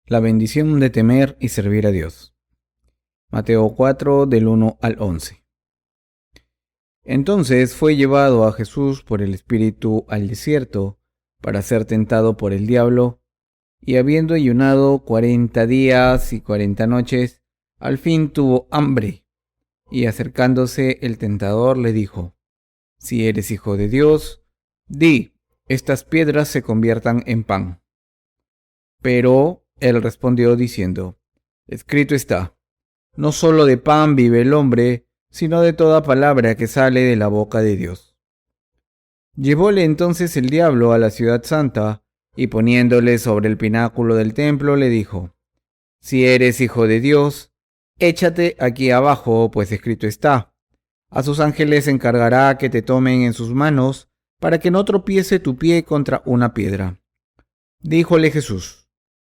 La bendición de temer y servir a Dios. Mateo 4, del 1 al 11. Entonces fue llevado a Jesús por el Espíritu al desierto para ser tentado por el diablo, y habiendo ayunado 40 días y 40 noches, al fin tuvo hambre. Y acercándose el tentador le dijo: Si eres hijo de Dios, di, estas piedras se conviertan en pan. Pero él respondió diciendo: Escrito está, no solo de pan vive el hombre, sino de toda palabra que sale de la boca de Dios. Llevóle entonces el diablo a la ciudad santa, y poniéndole sobre el pináculo del templo, le dijo: Si eres hijo de Dios, échate aquí abajo, pues escrito está: A sus ángeles encargará que te tomen en sus manos, para que no tropiece tu pie contra una piedra. Díjole Jesús: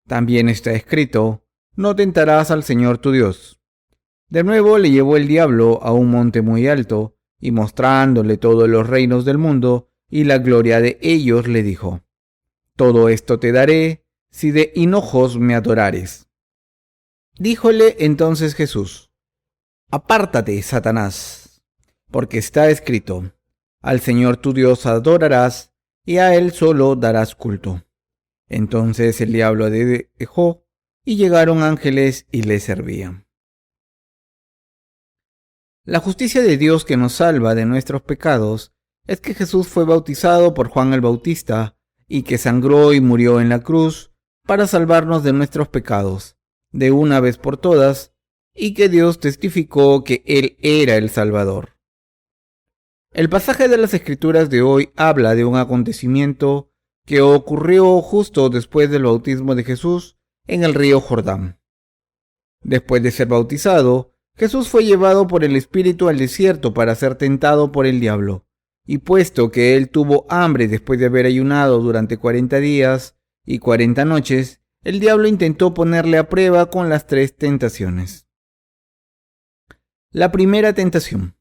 También está escrito: No tentarás al Señor tu Dios. De nuevo le llevó el diablo a un monte muy alto, y mostrándole todos los reinos del mundo y la gloria de ellos, le dijo: Todo esto te daré, si de hinojos me adorares. Díjole entonces Jesús: Apártate, Satanás, porque está escrito: Al Señor tu Dios adorarás, y a Él solo darás culto. Entonces el diablo le dejó, y llegaron ángeles y le servían. La justicia de Dios que nos salva de nuestros pecados es que Jesús fue bautizado por Juan el Bautista y que sangró y murió en la cruz para salvarnos de nuestros pecados, de una vez por todas, y que Dios testificó que Él era el Salvador. El pasaje de las Escrituras de hoy habla de un acontecimiento que ocurrió justo después del bautismo de Jesús en el río Jordán. Después de ser bautizado, Jesús fue llevado por el Espíritu al desierto para ser tentado por el diablo. Y puesto que él tuvo hambre después de haber ayunado durante 40 días y 40 noches, el diablo intentó ponerle a prueba con las 3 tentaciones. La primera tentación.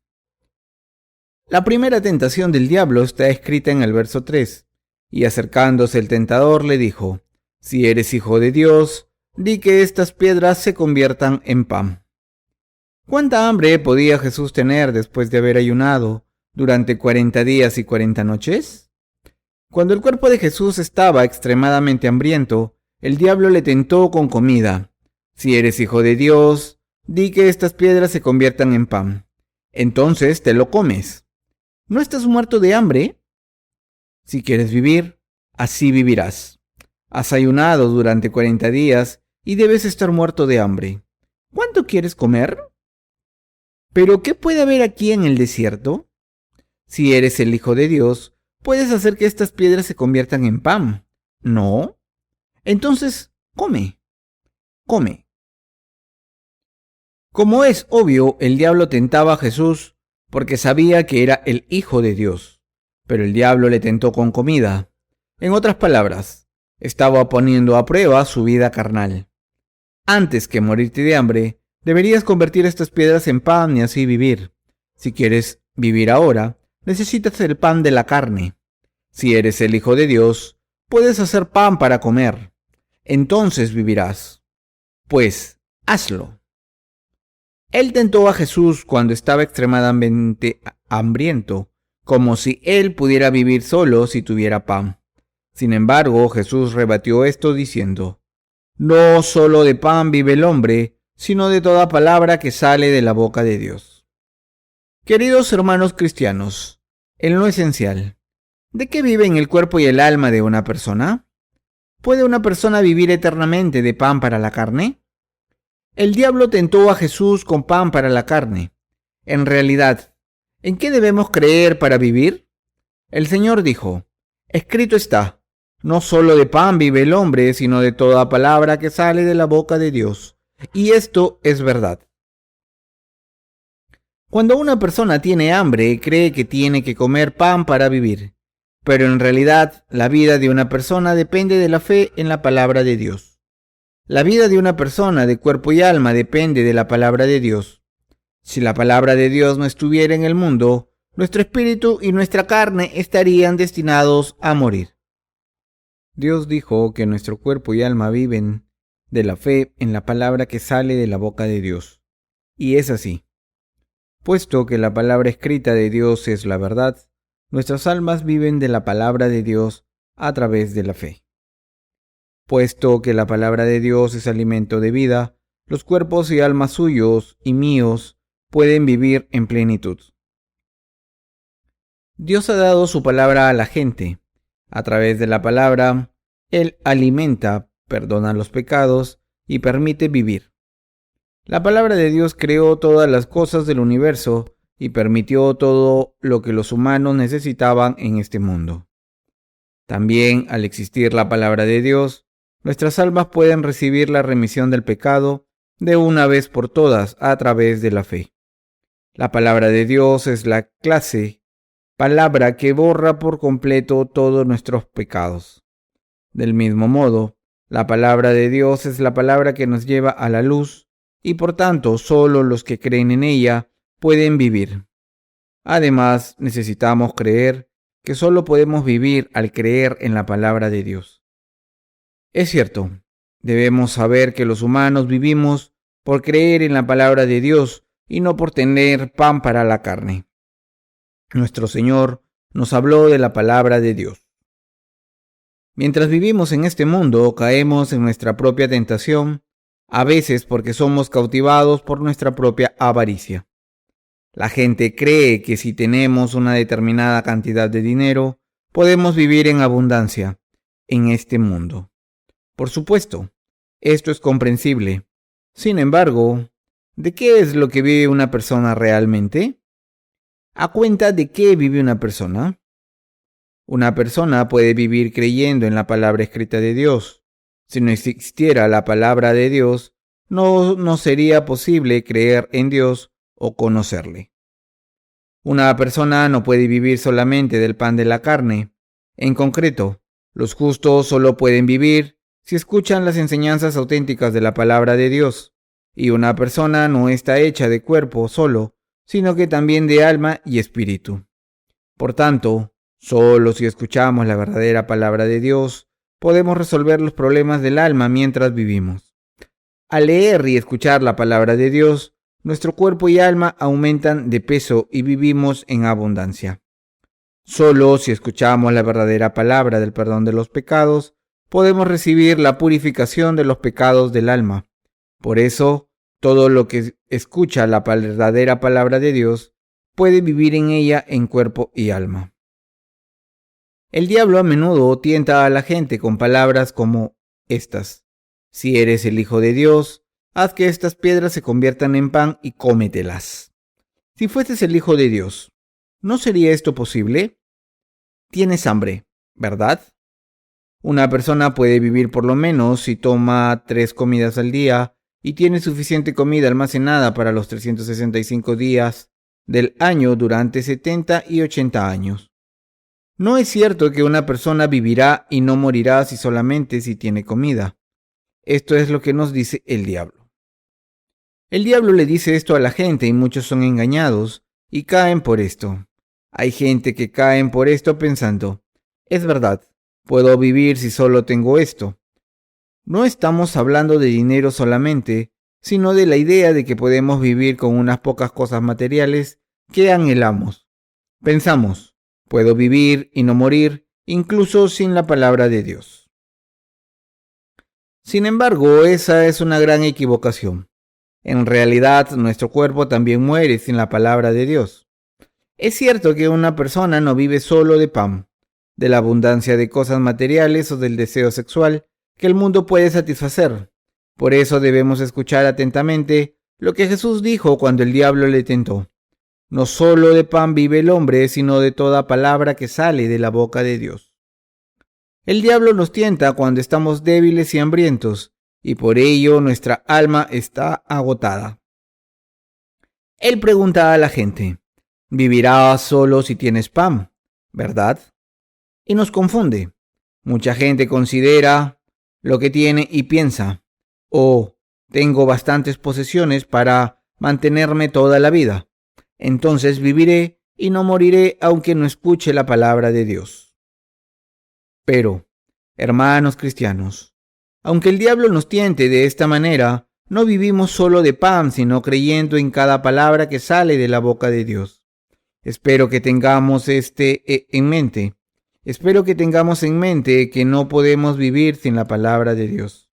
La primera tentación del diablo está escrita en el verso 3. Y acercándose el tentador le dijo: Si eres hijo de Dios, di que estas piedras se conviertan en pan. ¿Cuánta hambre podía Jesús tener después de haber ayunado durante 40 días y 40 noches? Cuando el cuerpo de Jesús estaba extremadamente hambriento, el diablo le tentó con comida. Si eres hijo de Dios, di que estas piedras se conviertan en pan. Entonces te lo comes. ¿No estás muerto de hambre? Si quieres vivir, así vivirás. Has ayunado durante 40 días y debes estar muerto de hambre. ¿Cuánto quieres comer? ¿Pero qué puede haber aquí en el desierto? Si eres el Hijo de Dios, puedes hacer que estas piedras se conviertan en pan, ¿no? Entonces, come. Como es obvio, el diablo tentaba a Jesús porque sabía que era el Hijo de Dios, pero el diablo le tentó con comida. En otras palabras, estaba poniendo a prueba su vida carnal. Antes que morirte de hambre, deberías convertir estas piedras en pan y así vivir. Si quieres vivir ahora, necesitas el pan de la carne. Si eres el Hijo de Dios, puedes hacer pan para comer. Entonces vivirás. Pues, hazlo. Él tentó a Jesús cuando estaba extremadamente hambriento, como si él pudiera vivir solo si tuviera pan. Sin embargo, Jesús rebatió esto diciendo: No solo de pan vive el hombre, sino de toda palabra que sale de la boca de Dios. Queridos hermanos cristianos, en lo esencial, ¿de qué viven el cuerpo y el alma de una persona? ¿Puede una persona vivir eternamente de pan para la carne? El diablo tentó a Jesús con pan para la carne. En realidad, ¿en qué debemos creer para vivir? El Señor dijo: Escrito está, no solo de pan vive el hombre, sino de toda palabra que sale de la boca de Dios. Y esto es verdad. Cuando una persona tiene hambre, cree que tiene que comer pan para vivir, pero en realidad la vida de una persona depende de la fe en la palabra de Dios. La vida de una persona de cuerpo y alma depende de la palabra de Dios. Si la palabra de Dios no estuviera en el mundo, nuestro espíritu y nuestra carne estarían destinados a morir. Dios dijo que nuestro cuerpo y alma viven de la fe en la palabra que sale de la boca de Dios. Y es así. Puesto que la palabra escrita de Dios es la verdad, nuestras almas viven de la palabra de Dios a través de la fe. Puesto que la palabra de Dios es alimento de vida, los cuerpos y almas suyos y míos pueden vivir en plenitud. Dios ha dado su palabra a la gente. A través de la palabra, Él alimenta, perdona los pecados y permite vivir. La palabra de Dios creó todas las cosas del universo y permitió todo lo que los humanos necesitaban en este mundo. También, al existir la palabra de Dios, nuestras almas pueden recibir la remisión del pecado de una vez por todas a través de la fe. La palabra de Dios es la palabra que borra por completo todos nuestros pecados. Del mismo modo, la palabra de Dios es la palabra que nos lleva a la luz y por tanto solo los que creen en ella pueden vivir. Además, necesitamos creer que solo podemos vivir al creer en la palabra de Dios. Es cierto, debemos saber que los humanos vivimos por creer en la palabra de Dios y no por tener pan para la carne. Nuestro Señor nos habló de la palabra de Dios. Mientras vivimos en este mundo, caemos en nuestra propia tentación, a veces porque somos cautivados por nuestra propia avaricia. La gente cree que si tenemos una determinada cantidad de dinero, podemos vivir en abundancia en este mundo. Por supuesto, esto es comprensible. Sin embargo, ¿de qué es lo que vive una persona realmente? ¿A cuenta de qué vive una persona? Una persona puede vivir creyendo en la palabra escrita de Dios. Si no existiera la palabra de Dios, no sería posible creer en Dios o conocerle. Una persona no puede vivir solamente del pan de la carne. En concreto, los justos solo pueden vivir si escuchan las enseñanzas auténticas de la palabra de Dios. Y una persona no está hecha de cuerpo solo, sino que también de alma y espíritu. Por tanto, solo si escuchamos la verdadera palabra de Dios, podemos resolver los problemas del alma mientras vivimos. Al leer y escuchar la palabra de Dios, nuestro cuerpo y alma aumentan de peso y vivimos en abundancia. Solo si escuchamos la verdadera palabra del perdón de los pecados, podemos recibir la purificación de los pecados del alma. Por eso, todo lo que escucha la verdadera palabra de Dios puede vivir en ella en cuerpo y alma. El diablo a menudo tienta a la gente con palabras como estas: si eres el Hijo de Dios, haz que estas piedras se conviertan en pan y cómetelas. Si fueses el Hijo de Dios, ¿no sería esto posible? Tienes hambre, ¿verdad? Una persona puede vivir por lo menos si toma 3 comidas al día y tiene suficiente comida almacenada para los 365 días del año durante 70 y 80 años. No es cierto que una persona vivirá y no morirá si tiene comida. Esto es lo que nos dice el diablo. El diablo le dice esto a la gente y muchos son engañados y caen por esto. Hay gente que caen por esto pensando: es verdad, puedo vivir si solo tengo esto. No estamos hablando de dinero solamente, sino de la idea de que podemos vivir con unas pocas cosas materiales que anhelamos. Pensamos: puedo vivir y no morir, incluso sin la palabra de Dios. Sin embargo, esa es una gran equivocación. En realidad, nuestro cuerpo también muere sin la palabra de Dios. Es cierto que una persona no vive solo de pan, de la abundancia de cosas materiales o del deseo sexual que el mundo puede satisfacer. Por eso debemos escuchar atentamente lo que Jesús dijo cuando el diablo le tentó: no solo de pan vive el hombre, sino de toda palabra que sale de la boca de Dios. El diablo nos tienta cuando estamos débiles y hambrientos, y por ello nuestra alma está agotada. Él pregunta a la gente: vivirás solo si tienes pan, ¿verdad? Y nos confunde. Mucha gente considera lo que tiene y piensa: oh, tengo bastantes posesiones para mantenerme toda la vida. Entonces viviré y no moriré aunque no escuche la palabra de Dios. Pero, hermanos cristianos, Aunque el diablo nos tiente de esta manera, no vivimos solo de pan, sino creyendo en cada palabra que sale de la boca de Dios. Espero que tengamos en mente. Espero que tengamos en mente que no podemos vivir sin la palabra de Dios.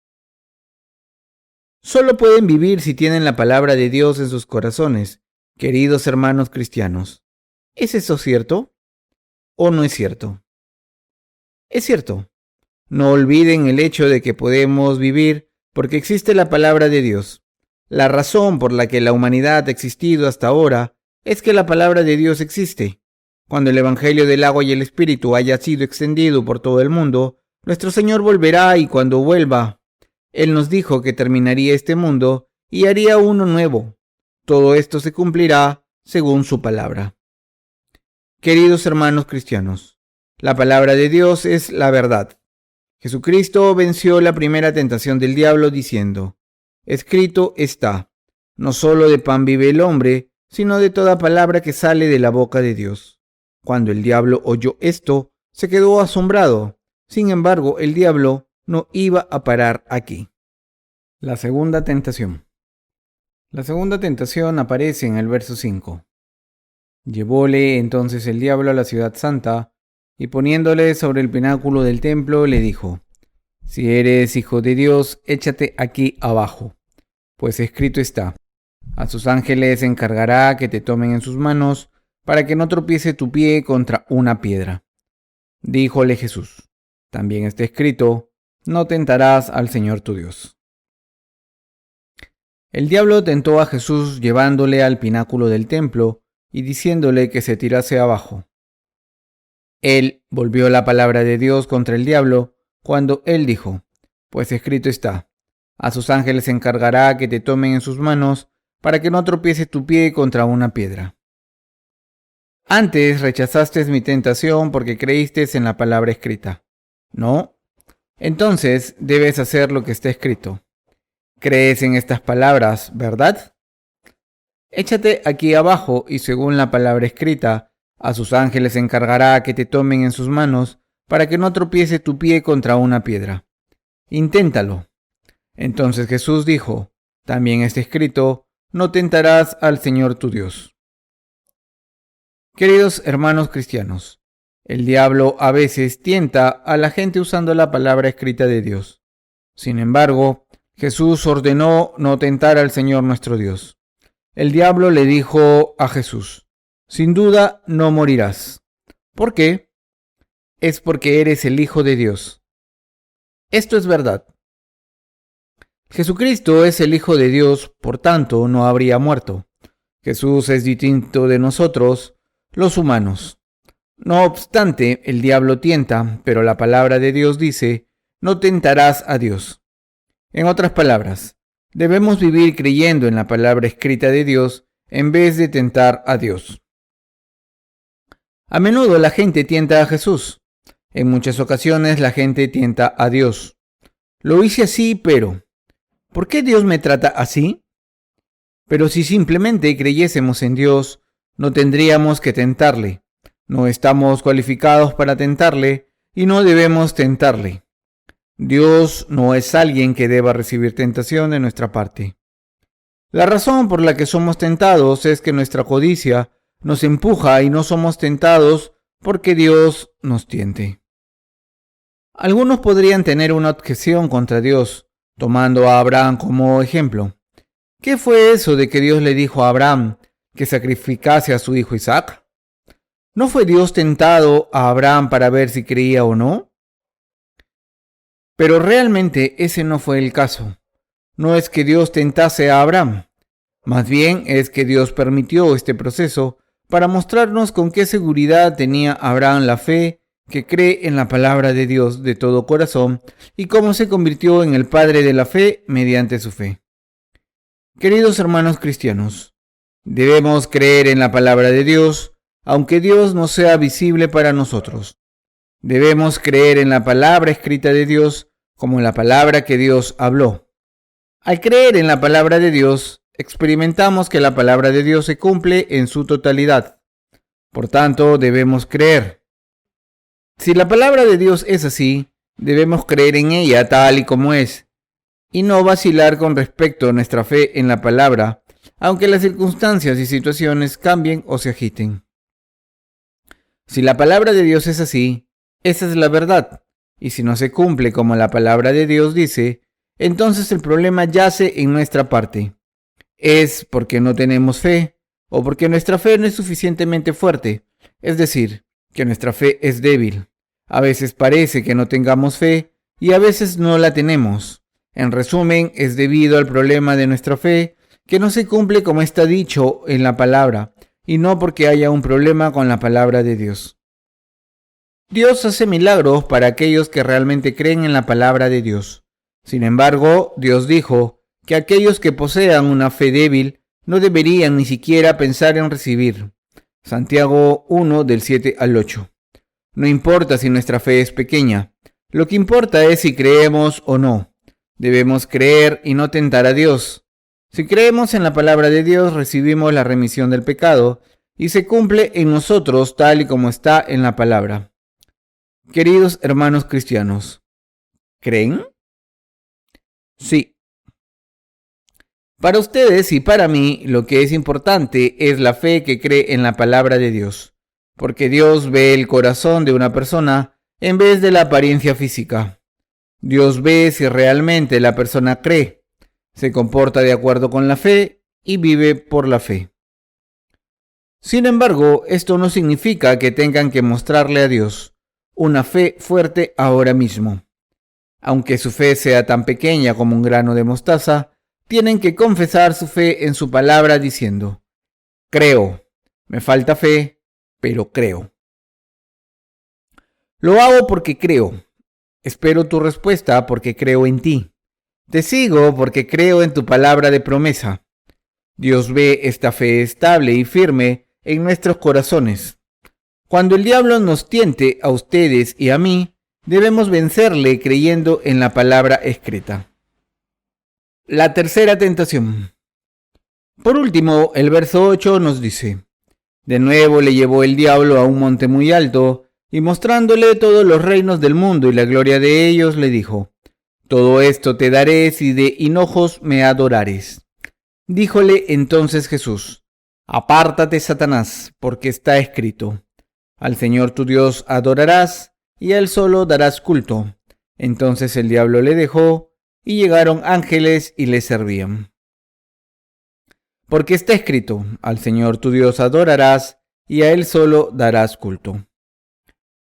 Solo pueden vivir si tienen la palabra de Dios en sus corazones, queridos hermanos cristianos. ¿Es eso cierto o no es cierto? Es cierto. No olviden el hecho de que podemos vivir porque existe la palabra de Dios. La razón por la que la humanidad ha existido hasta ahora es que la palabra de Dios existe. Cuando el Evangelio del agua y el Espíritu haya sido extendido por todo el mundo, nuestro Señor volverá y cuando vuelva, Él nos dijo que terminaría este mundo y haría uno nuevo. Todo esto se cumplirá según su palabra. Queridos hermanos cristianos, la palabra de Dios es la verdad. Jesucristo venció la primera tentación del diablo diciendo: escrito está, no solo de pan vive el hombre, sino de toda palabra que sale de la boca de Dios. Cuando el diablo oyó esto, se quedó asombrado. Sin embargo, el diablo no iba a parar aquí. La segunda tentación. La segunda tentación aparece en el verso 5. Llevóle entonces el diablo a la ciudad santa, y poniéndole sobre el pináculo del templo, le dijo: si eres hijo de Dios, échate aquí abajo, pues escrito está: a sus ángeles encargará que te tomen en sus manos, para que no tropiece tu pie contra una piedra. Díjole Jesús: también está escrito: no tentarás al Señor tu Dios. El diablo tentó a Jesús llevándole al pináculo del templo y diciéndole que se tirase abajo. Él volvió la palabra de Dios contra el diablo cuando él dijo: pues escrito está: a sus ángeles encargará que te tomen en sus manos, para que no tropiece tu pie contra una piedra. Antes rechazaste mi tentación porque creíste en la palabra escrita. ¿No? Entonces debes hacer lo que está escrito. Crees en estas palabras, ¿verdad? Échate aquí abajo y según la palabra escrita, a sus ángeles encargará que te tomen en sus manos para que no tropiece tu pie contra una piedra. Inténtalo. Entonces Jesús dijo: también está escrito: no tentarás al Señor tu Dios. Queridos hermanos cristianos, el diablo a veces tienta a la gente usando la palabra escrita de Dios. Sin embargo, Jesús ordenó no tentar al Señor nuestro Dios. El diablo le dijo a Jesús: sin duda no morirás. ¿Por qué? Es porque eres el Hijo de Dios. Esto es verdad. Jesucristo es el Hijo de Dios, por tanto no habría muerto. Jesús es distinto de nosotros, los humanos. No obstante, el diablo tienta, pero la palabra de Dios dice: no tentarás a Dios. En otras palabras, debemos vivir creyendo en la palabra escrita de Dios en vez de tentar a Dios. A menudo la gente tienta a Jesús. En muchas ocasiones la gente tienta a Dios. Lo hice así, pero ¿por qué Dios me trata así? Pero si simplemente creyésemos en Dios, no tendríamos que tentarle. No estamos cualificados para tentarle y no debemos tentarle. Dios no es alguien que deba recibir tentación de nuestra parte. La razón por la que somos tentados es que nuestra codicia nos empuja y no somos tentados porque Dios nos tiente. Algunos podrían tener una objeción contra Dios, tomando a Abraham como ejemplo. ¿Qué fue eso de que Dios le dijo a Abraham que sacrificase a su hijo Isaac? ¿No fue Dios tentado a Abraham para ver si creía o no? Pero realmente ese no fue el caso. No es que Dios tentase a Abraham. Más bien es que Dios permitió este proceso para mostrarnos con qué seguridad tenía Abraham la fe que cree en la palabra de Dios de todo corazón y cómo se convirtió en el padre de la fe mediante su fe. Queridos hermanos cristianos, debemos creer en la palabra de Dios, aunque Dios no sea visible para nosotros. Debemos creer en la palabra escrita de Dios como la palabra que Dios habló. Al creer en la palabra de Dios, experimentamos que la palabra de Dios se cumple en su totalidad. Por tanto, debemos creer. Si la palabra de Dios es así, Debemos creer en ella tal y como es, y no vacilar con respecto a nuestra fe en la palabra, aunque las circunstancias y situaciones cambien o se agiten. Si la palabra de Dios es así, esa es la verdad, y si no se cumple como la palabra de Dios dice, entonces el problema yace en nuestra parte. Es porque no tenemos fe, o porque nuestra fe no es suficientemente fuerte, es decir, que nuestra fe es débil. A veces parece que no tengamos fe y a veces no la tenemos. En resumen, es debido al problema de nuestra fe que no se cumple como está dicho en la palabra, y no porque haya un problema con la palabra de Dios. Dios hace milagros para aquellos que realmente creen en la palabra de Dios. Sin embargo, Dios dijo que aquellos que posean una fe débil no deberían ni siquiera pensar en recibir. Santiago 1 del 7 al 8. No importa si nuestra fe es pequeña, lo que importa es si creemos o no. Debemos creer y no tentar a Dios. Si creemos en la palabra de Dios, recibimos la remisión del pecado y se cumple en nosotros tal y como está en la palabra. Queridos hermanos cristianos, ¿creen? Sí. Para ustedes y para mí, lo que es importante es la fe que cree en la palabra de Dios, porque Dios ve el corazón de una persona en vez de la apariencia física. Dios ve si realmente la persona cree, se comporta de acuerdo con la fe y vive por la fe. Sin embargo, esto no significa que tengan que mostrarle a Dios una fe fuerte ahora mismo. Aunque su fe sea tan pequeña como un grano de mostaza, tienen que confesar su fe en su palabra diciendo: creo, me falta fe, pero creo. Lo hago porque creo. Espero tu respuesta porque creo en ti. Te sigo porque creo en tu palabra de promesa. Dios ve esta fe estable y firme en nuestros corazones. Cuando el diablo nos tiente a ustedes y a mí, debemos vencerle creyendo en la palabra escrita. La tercera tentación. Por último, el verso 8 nos dice: de nuevo le llevó el diablo a un monte muy alto, y mostrándole todos los reinos del mundo y la gloria de ellos, le dijo: todo esto te daré si de hinojos me adorares. Díjole entonces Jesús: apártate, Satanás, porque está escrito: al Señor tu Dios adorarás, y a Él solo darás culto. Entonces el diablo le dejó, y llegaron ángeles y le servían. Porque está escrito: al Señor tu Dios adorarás, y a Él solo darás culto.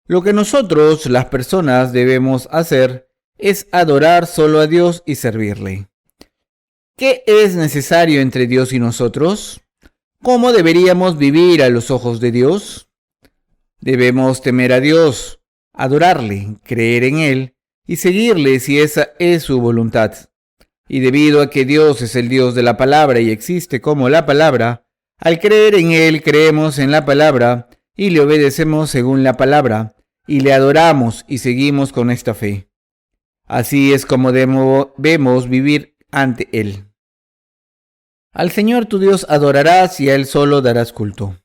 Lo que nosotros, las personas, debemos hacer es adorar solo a Dios y servirle. ¿Qué es necesario entre Dios y nosotros? ¿Cómo deberíamos vivir a los ojos de Dios? Debemos temer a Dios, adorarle, creer en Él y seguirle si esa es su voluntad. Y debido a que Dios es el Dios de la palabra y existe como la palabra, al creer en Él creemos en la palabra y le obedecemos según la palabra, y le adoramos y seguimos con esta fe. Así es como debemos vivir ante Él. Al Señor tu Dios adorarás y a Él solo darás culto.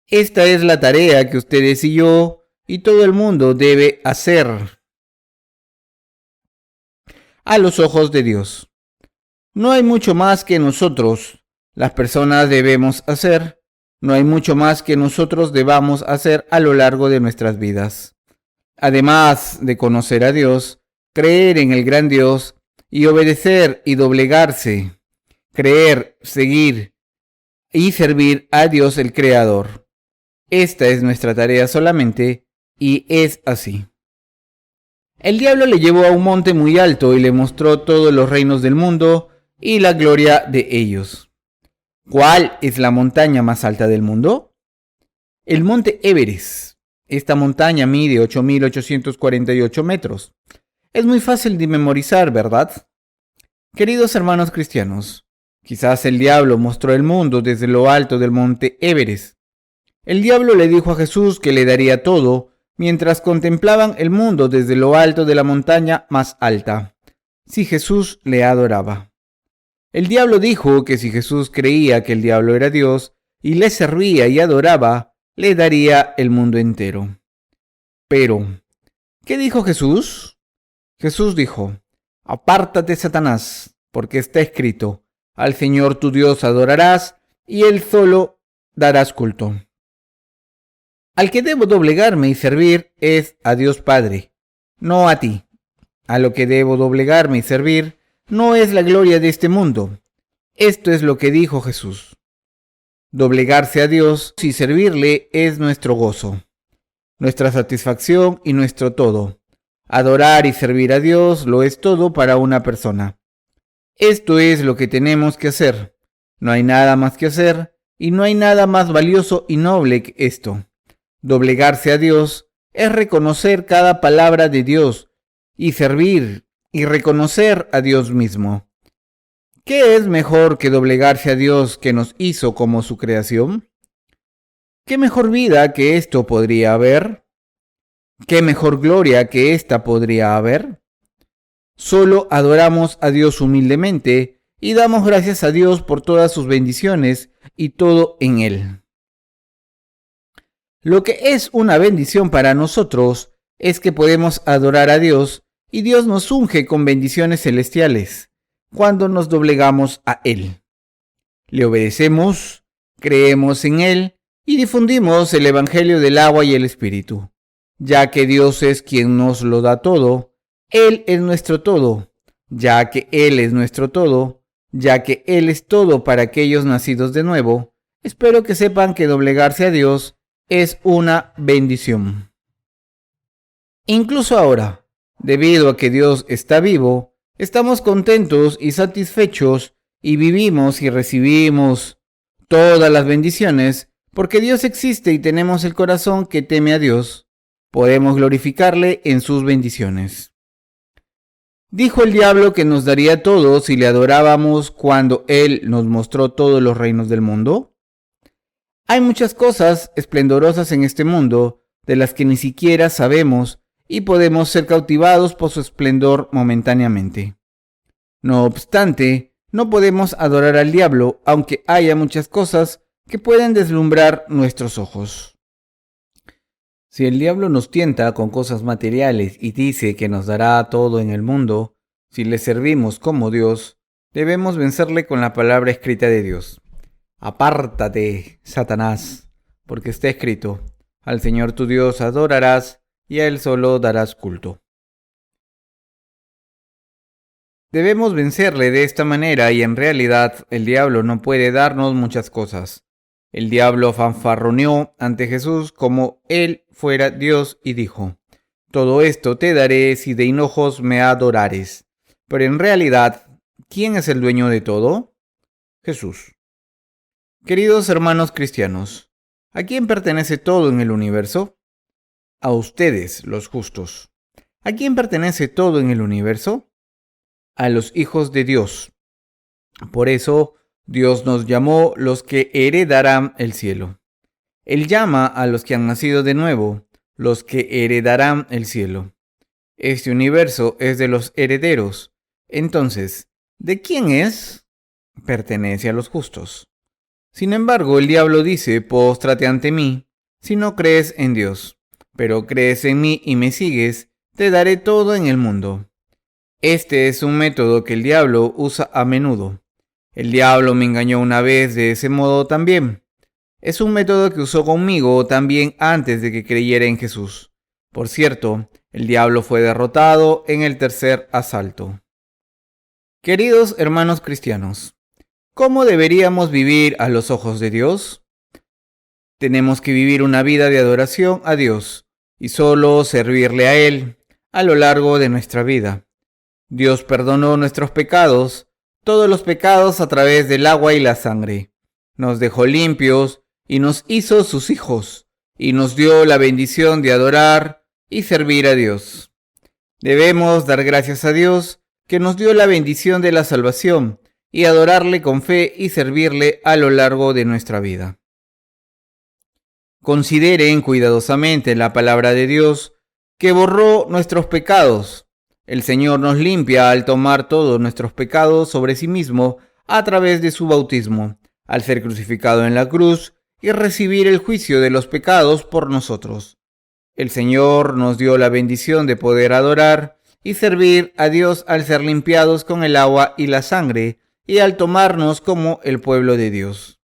Esta es la tarea que ustedes y yo y todo el mundo debe hacer a los ojos de Dios. No hay mucho más que nosotros, las personas, debemos hacer. No hay mucho más que nosotros debamos hacer a lo largo de nuestras vidas. Además de conocer a Dios, creer en el gran Dios y obedecer y doblegarse, creer, seguir y servir a Dios el Creador. Esta es nuestra tarea solamente, y es así. El diablo le llevó a un monte muy alto y le mostró todos los reinos del mundo y la gloria de ellos. ¿Cuál es la montaña más alta del mundo? El monte Everest. Esta montaña mide 8.848 metros. Es muy fácil de memorizar, ¿verdad? Queridos hermanos cristianos, quizás el diablo mostró el mundo desde lo alto del monte Everest. El diablo le dijo a Jesús que le daría todo mientras contemplaban el mundo desde lo alto de la montaña más alta, si Jesús le adoraba. El diablo dijo que si Jesús creía que el diablo era Dios y le servía y adoraba, le daría el mundo entero. Pero, ¿qué dijo Jesús? Jesús dijo: Apártate, Satanás, porque está escrito: al Señor tu Dios adorarás y Él solo darás culto. Al que debo doblegarme y servir es a Dios Padre, no a ti. A lo que debo doblegarme y servir no es la gloria de este mundo. Esto es lo que dijo Jesús. Doblegarse a Dios y servirle es nuestro gozo, nuestra satisfacción y nuestro todo. Adorar y servir a Dios lo es todo para una persona. Esto es lo que tenemos que hacer. No hay nada más que hacer y no hay nada más valioso y noble que esto. Doblegarse a Dios es reconocer cada palabra de Dios y servir y reconocer a Dios mismo. ¿Qué es mejor que doblegarse a Dios que nos hizo como su creación? ¿Qué mejor vida que esto podría haber? ¿Qué mejor gloria que esta podría haber? Solo adoramos a Dios humildemente y damos gracias a Dios por todas sus bendiciones y todo en Él. Lo que es una bendición para nosotros es que podemos adorar a Dios y Dios nos unge con bendiciones celestiales cuando nos doblegamos a Él. Le obedecemos, creemos en Él y difundimos el Evangelio del agua y el Espíritu. Ya que Dios es quien nos lo da todo, Él es nuestro todo. Ya que Él es nuestro todo, ya que Él es todo para aquellos nacidos de nuevo, espero que sepan que doblegarse a Dios es una bendición. Incluso ahora, debido a que Dios está vivo, estamos contentos y satisfechos y vivimos y recibimos todas las bendiciones porque Dios existe y tenemos el corazón que teme a Dios. Podemos glorificarle en sus bendiciones. Dijo el diablo que nos daría todo si le adorábamos cuando Él nos mostró todos los reinos del mundo. Hay muchas cosas esplendorosas en este mundo de las que ni siquiera sabemos y podemos ser cautivados por su esplendor momentáneamente. No obstante, no podemos adorar al diablo, aunque haya muchas cosas que pueden deslumbrar nuestros ojos. Si el diablo nos tienta con cosas materiales y dice que nos dará todo en el mundo, si le servimos como Dios, debemos vencerle con la palabra escrita de Dios. Apártate, Satanás, porque está escrito: al Señor tu Dios adorarás y a Él solo darás culto. Debemos vencerle de esta manera y en realidad el diablo no puede darnos muchas cosas. El diablo fanfarroneó ante Jesús como Él fuera Dios y dijo: todo esto te daré si de hinojos me adorares. Pero en realidad, ¿quién es el dueño de todo? Jesús. Queridos hermanos cristianos, ¿a quién pertenece todo en el universo? A ustedes, los justos. ¿A quién pertenece todo en el universo? A los hijos de Dios. Por eso, Dios nos llamó los que heredarán el cielo. Él llama a los que han nacido de nuevo, los que heredarán el cielo. Este universo es de los herederos. Entonces, ¿de quién es? Pertenece a los justos. Sin embargo, el diablo dice: póstrate ante mí, si no crees en Dios. Pero crees en mí y me sigues, te daré todo en el mundo. Este es un método que el diablo usa a menudo. El diablo me engañó una vez de ese modo también. Es un método que usó conmigo también antes de que creyera en Jesús. Por cierto, el diablo fue derrotado en el tercer asalto. Queridos hermanos cristianos, ¿cómo deberíamos vivir a los ojos de Dios? Tenemos que vivir una vida de adoración a Dios y solo servirle a Él a lo largo de nuestra vida. Dios perdonó nuestros pecados, todos los pecados a través del agua y la sangre. Nos dejó limpios y nos hizo sus hijos y nos dio la bendición de adorar y servir a Dios. Debemos dar gracias a Dios que nos dio la bendición de la salvación y adorarle con fe y servirle a lo largo de nuestra vida. Consideren cuidadosamente la palabra de Dios que borró nuestros pecados. El Señor nos limpia al tomar todos nuestros pecados sobre sí mismo a través de su bautismo, al ser crucificado en la cruz y recibir el juicio de los pecados por nosotros. El Señor nos dio la bendición de poder adorar y servir a Dios al ser limpiados con el agua y la sangre y al tomarnos como el pueblo de Dios.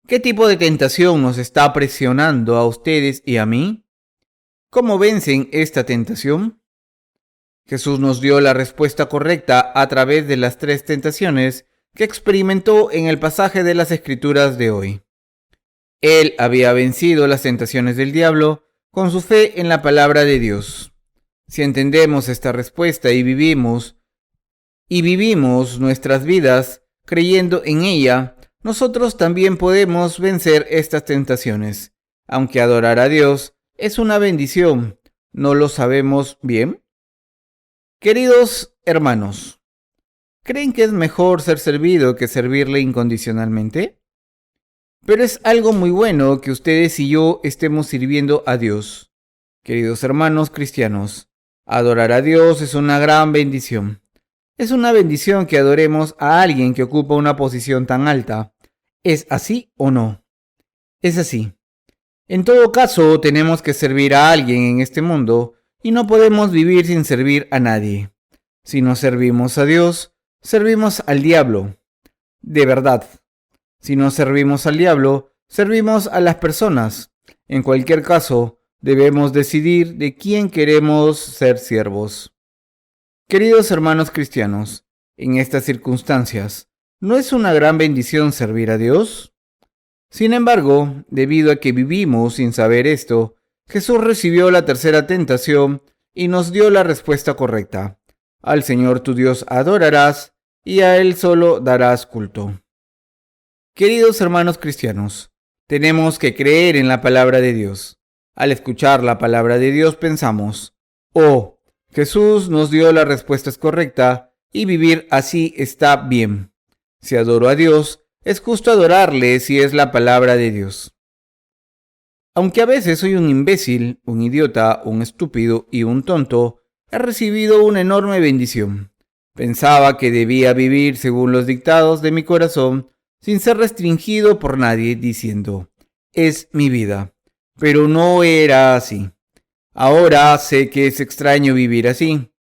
¿Qué tipo de tentación nos está presionando a ustedes y a mí? ¿Cómo vencen esta tentación? Jesús nos dio la respuesta correcta a través de las 3 tentaciones que experimentó en el pasaje de las Escrituras de hoy. Él había vencido las tentaciones del diablo con su fe en la palabra de Dios. Si entendemos esta respuesta y vivimos nuestras vidas creyendo en ella, nosotros también podemos vencer estas tentaciones. Aunque adorar a Dios es una bendición, ¿no lo sabemos bien? Queridos hermanos, ¿creen que es mejor ser servido que servirle incondicionalmente? Pero es algo muy bueno que ustedes y yo estemos sirviendo a Dios. Queridos hermanos cristianos, adorar a Dios es una gran bendición. Es una bendición que adoremos a alguien que ocupa una posición tan alta. ¿Es así o no? Es así. En todo caso, tenemos que servir a alguien en este mundo y no podemos vivir sin servir a nadie. Si no servimos a Dios, servimos al diablo. De verdad. Si no servimos al diablo, servimos a las personas. En cualquier caso, debemos decidir de quién queremos ser siervos. Queridos hermanos cristianos, en estas circunstancias, ¿no es una gran bendición servir a Dios? Sin embargo, debido a que vivimos sin saber esto, Jesús recibió la tercera tentación y nos dio la respuesta correcta. Al Señor tu Dios adorarás y a Él solo darás culto. Queridos hermanos cristianos, tenemos que creer en la palabra de Dios. Al escuchar la palabra de Dios pensamos, oh, Jesús nos dio la respuesta correcta y vivir así está bien. Si adoro a Dios, es justo adorarle si es la palabra de Dios. Aunque a veces soy un imbécil, un idiota, un estúpido y un tonto, he recibido una enorme bendición. Pensaba que debía vivir según los dictados de mi corazón, sin ser restringido por nadie, diciendo, es mi vida. Pero no era así. Ahora sé que es extraño vivir así.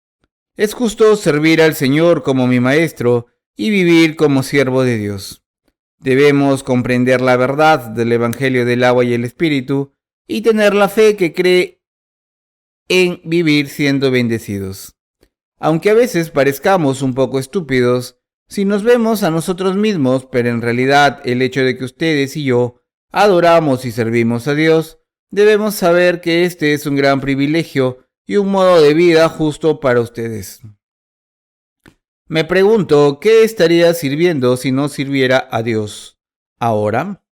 Es justo servir al Señor como mi maestro y vivir como siervo de Dios. Debemos comprender la verdad del Evangelio del agua y el Espíritu y tener la fe que cree en vivir siendo bendecidos. Aunque a veces parezcamos un poco estúpidos, si nos vemos a nosotros mismos, pero en realidad el hecho de que ustedes y yo adoramos y servimos a Dios, debemos saber que este es un gran privilegio y un modo de vida justo para ustedes. Me pregunto, ¿qué estaría sirviendo si no sirviera a Dios ahora?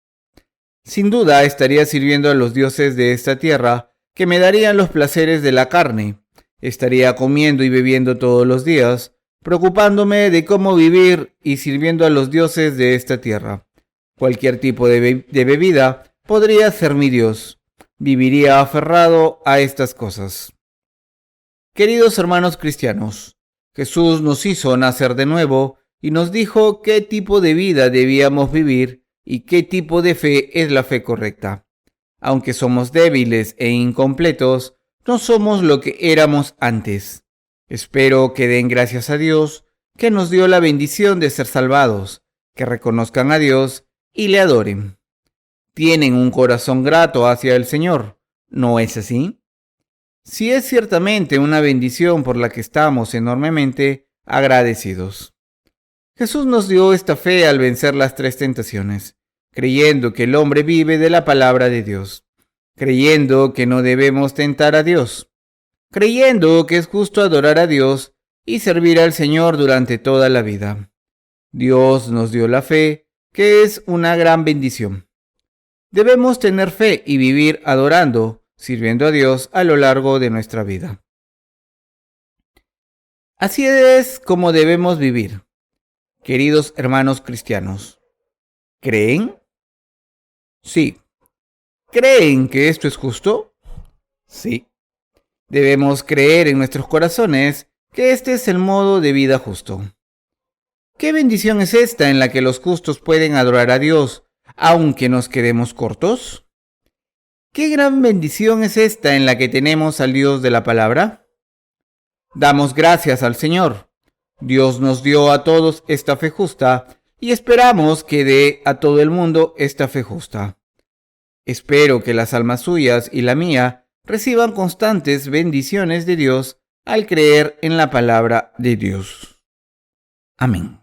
Sin duda estaría sirviendo a los dioses de esta tierra que me darían los placeres de la carne. Estaría comiendo y bebiendo todos los días, preocupándome de cómo vivir y sirviendo a los dioses de esta tierra. Cualquier tipo de bebida podría ser mi Dios. Viviría aferrado a estas cosas. Queridos hermanos cristianos, Jesús nos hizo nacer de nuevo y nos dijo qué tipo de vida debíamos vivir y qué tipo de fe es la fe correcta. Aunque somos débiles e incompletos, no somos lo que éramos antes. Espero que den gracias a Dios que nos dio la bendición de ser salvados, que reconozcan a Dios y le adoren. Tienen un corazón grato hacia el Señor, ¿no es así? Sí, es ciertamente una bendición por la que estamos enormemente agradecidos. Jesús nos dio esta fe al vencer las 3 tentaciones, creyendo que el hombre vive de la palabra de Dios, creyendo que no debemos tentar a Dios, creyendo que es justo adorar a Dios y servir al Señor durante toda la vida. Dios nos dio la fe, que es una gran bendición. Debemos tener fe y vivir adorando, sirviendo a Dios a lo largo de nuestra vida. Así es como debemos vivir. Queridos hermanos cristianos, ¿creen? Sí. ¿Creen que esto es justo? Sí. Debemos creer en nuestros corazones que este es el modo de vida justo. ¿Qué bendición es esta en la que los justos pueden adorar a Dios, aunque nos quedemos cortos? ¿Qué gran bendición es esta en la que tenemos al Dios de la palabra? Damos gracias al Señor. Dios nos dio a todos esta fe justa y esperamos que dé a todo el mundo esta fe justa. Espero que las almas suyas y la mía reciban constantes bendiciones de Dios al creer en la palabra de Dios. Amén.